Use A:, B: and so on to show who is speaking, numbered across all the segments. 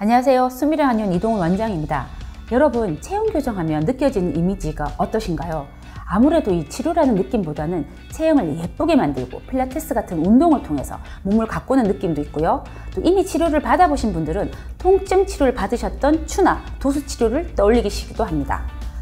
A: 안녕하세요. 수미래 한의원 이동훈 원장입니다. 여러분, 체형 교정하면 느껴지는 이미지가 어떠신가요? 아무래도 이 치료라는 느낌보다는 체형을 예쁘게 만들고 필라테스 같은 운동을 통해서 몸을 가꾸는 느낌도 있고요. 또 이미 치료를 받아보신 분들은 통증 치료를 받으셨던 추나 도수 치료를 떠올리시기도 합니다.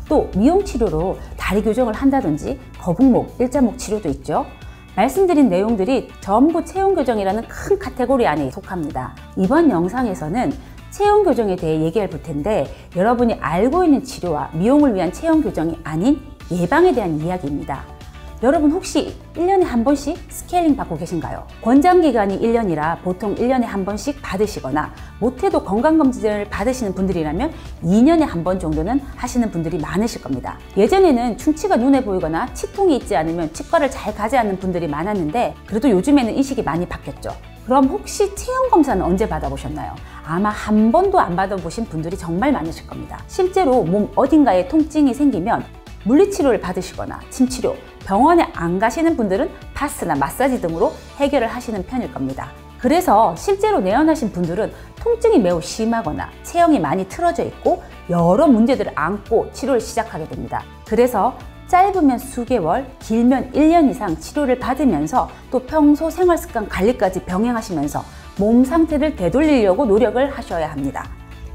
A: 또 미용 치료로 다리 교정을 한다든지 거북목, 일자목 치료도 있죠. 말씀드린 내용들이 전부 체형 교정이라는 큰 카테고리 안에 속합니다. 이번 영상에서는 체형 교정에 대해 얘기해 볼 텐데, 여러분이 알고 있는 치료와 미용을 위한 체형 교정이 아닌 예방에 대한 이야기입니다. 여러분 혹시 1년에 한 번씩 스케일링 받고 계신가요? 권장기간이 1년이라 보통 1년에 한 번씩 받으시거나 못해도 건강검진을 받으시는 분들이라면 2년에 한 번 정도는 하시는 분들이 많으실 겁니다. 예전에는 충치가 눈에 보이거나 치통이 있지 않으면 치과를 잘 가지 않는 분들이 많았는데, 그래도 요즘에는 인식이 많이 바뀌었죠. 그럼 혹시 체형 검사는 언제 받아보셨나요? 아마 한 번도 안 받아보신 분들이 정말 많으실 겁니다. 실제로 몸 어딘가에 통증이 생기면 물리치료를 받으시거나 침치료, 병원에 안 가시는 분들은 파스나 마사지 등으로 해결을 하시는 편일 겁니다. 그래서 실제로 내원하신 분들은 통증이 매우 심하거나 체형이 많이 틀어져 있고 여러 문제들을 안고 치료를 시작하게 됩니다. 그래서 짧으면 수개월, 길면 1년 이상 치료를 받으면서 또 평소 생활습관 관리까지 병행하시면서 몸 상태를 되돌리려고 노력을 하셔야 합니다.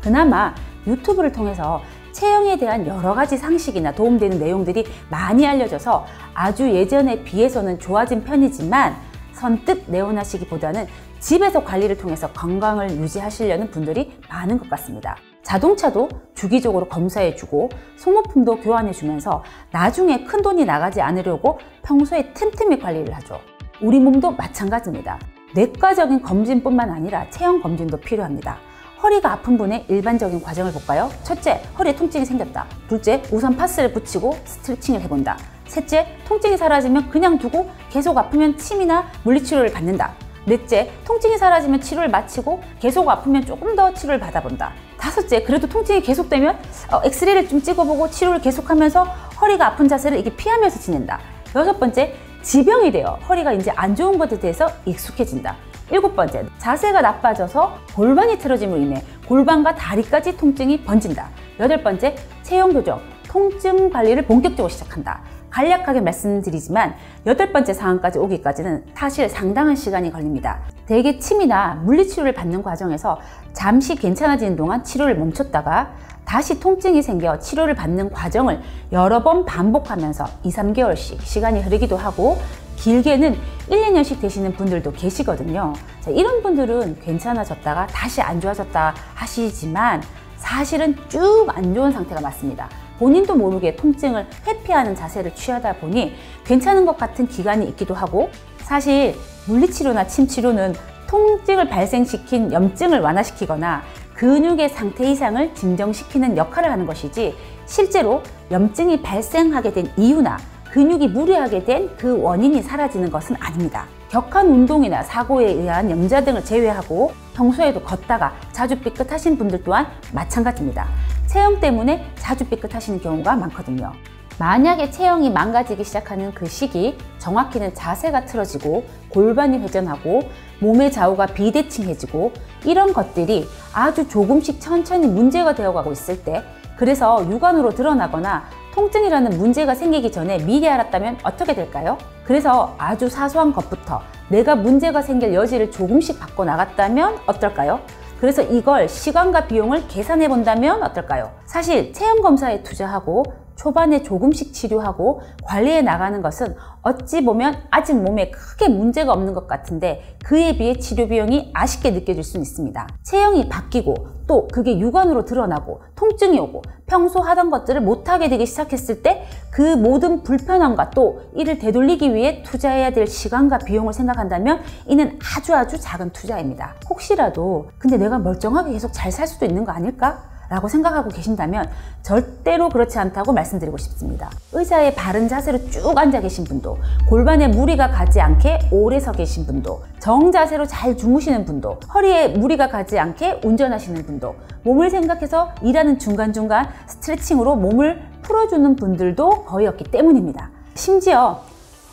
A: 그나마 유튜브를 통해서 체형에 대한 여러 가지 상식이나 도움되는 내용들이 많이 알려져서 아주 예전에 비해서는 좋아진 편이지만, 선뜻 내원하시기보다는 집에서 관리를 통해서 건강을 유지하시려는 분들이 많은 것 같습니다. 자동차도 주기적으로 검사해주고 소모품도 교환해주면서 나중에 큰돈이 나가지 않으려고 평소에 틈틈이 관리를 하죠. 우리 몸도 마찬가지입니다. 내과적인 검진뿐만 아니라 체형 검진도 필요합니다. 허리가 아픈 분의 일반적인 과정을 볼까요? 첫째, 허리에 통증이 생겼다. 둘째, 우선 파스를 붙이고 스트레칭을 해본다. 셋째, 통증이 사라지면 그냥 두고 계속 아프면 침이나 물리치료를 받는다. 넷째, 통증이 사라지면 치료를 마치고 계속 아프면 조금 더 치료를 받아본다. 다섯째, 그래도 통증이 계속되면 엑스레이를 좀 찍어보고 치료를 계속하면서 허리가 아픈 자세를 이게 피하면서 지낸다. 여섯 번째, 지병이 되어 허리가 이제 안 좋은 것에 대해서 익숙해진다. 일곱 번째, 자세가 나빠져서 골반이 틀어짐으로 인해 골반과 다리까지 통증이 번진다. 여덟 번째, 체형 교정, 통증 관리를 본격적으로 시작한다. 간략하게 말씀드리지만 여덟 번째 상황까지 오기까지는 사실 상당한 시간이 걸립니다. 대개 침이나 물리치료를 받는 과정에서 잠시 괜찮아지는 동안 치료를 멈췄다가 다시 통증이 생겨 치료를 받는 과정을 여러 번 반복하면서 2~3개월씩 시간이 흐르기도 하고, 길게는 1~2년씩 되시는 분들도 계시거든요. 자, 이런 분들은 괜찮아졌다가 다시 안 좋아졌다 하시지만 사실은 쭉 안 좋은 상태가 맞습니다. 본인도 모르게 통증을 회피하는 자세를 취하다 보니 괜찮은 것 같은 기간이 있기도 하고, 사실 물리치료나 침치료는 통증을 발생시킨 염증을 완화시키거나 근육의 상태 이상을 진정시키는 역할을 하는 것이지, 실제로 염증이 발생하게 된 이유나 근육이 무리하게 된 그 원인이 사라지는 것은 아닙니다. 격한 운동이나 사고에 의한 염좌 등을 제외하고 평소에도 걷다가 자주 삐끗하신 분들 또한 마찬가지입니다. 체형 때문에 자주 삐끗하시는 경우가 많거든요. 만약에 체형이 망가지기 시작하는 그 시기, 정확히는 자세가 틀어지고 골반이 회전하고 몸의 좌우가 비대칭해지고 이런 것들이 아주 조금씩 천천히 문제가 되어가고 있을 때, 그래서 육안으로 드러나거나 통증이라는 문제가 생기기 전에 미리 알았다면 어떻게 될까요? 그래서 아주 사소한 것부터 내가 문제가 생길 여지를 조금씩 바꿔나갔다면 어떨까요? 그래서 이걸 시간과 비용을 계산해 본다면 어떨까요? 사실 체형 검사에 투자하고 초반에 조금씩 치료하고 관리해 나가는 것은 어찌 보면 아직 몸에 크게 문제가 없는 것 같은데, 그에 비해 치료 비용이 아쉽게 느껴질 수 있습니다. 체형이 바뀌고 또 그게 육안으로 드러나고 통증이 오고 평소 하던 것들을 못하게 되기 시작했을 때 그 모든 불편함과 또 이를 되돌리기 위해 투자해야 될 시간과 비용을 생각한다면 이는 아주 작은 투자입니다. 혹시라도 근데 내가 멀쩡하게 계속 잘 살 수도 있는 거 아닐까? 라고 생각하고 계신다면 절대로 그렇지 않다고 말씀드리고 싶습니다. 의자에 바른 자세로 쭉 앉아 계신 분도, 골반에 무리가 가지 않게 오래 서 계신 분도, 정자세로 잘 주무시는 분도, 허리에 무리가 가지 않게 운전하시는 분도, 몸을 생각해서 일하는 중간중간 스트레칭으로 몸을 풀어주는 분들도 거의 없기 때문입니다. 심지어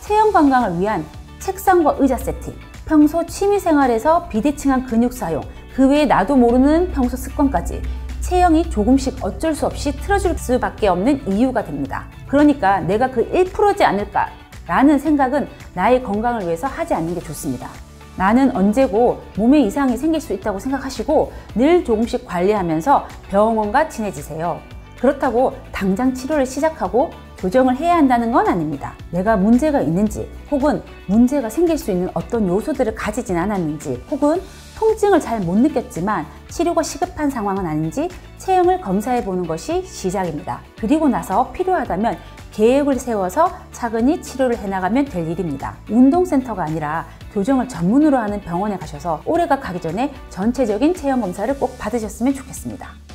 A: 체형 건강을 위한 책상과 의자 세팅, 평소 취미생활에서 비대칭한 근육 사용, 그 외에 나도 모르는 평소 습관까지 체형이 조금씩 어쩔 수 없이 틀어질 수밖에 없는 이유가 됩니다. 그러니까 내가 그 1%지 않을까 라는 생각은 나의 건강을 위해서 하지 않는 게 좋습니다. 나는 언제고 몸에 이상이 생길 수 있다고 생각하시고 늘 조금씩 관리하면서 병원과 친해지세요. 그렇다고 당장 치료를 시작하고 교정을 해야 한다는 건 아닙니다. 내가 문제가 있는지 혹은 문제가 생길 수 있는 어떤 요소들을 가지진 않았는지 혹은 통증을 잘 못 느꼈지만 치료가 시급한 상황은 아닌지 체형을 검사해 보는 것이 시작입니다. 그리고 나서 필요하다면 계획을 세워서 차근히 치료를 해나가면 될 일입니다. 운동센터가 아니라 교정을 전문으로 하는 병원에 가셔서 올해가 가기 전에 전체적인 체형 검사를 꼭 받으셨으면 좋겠습니다.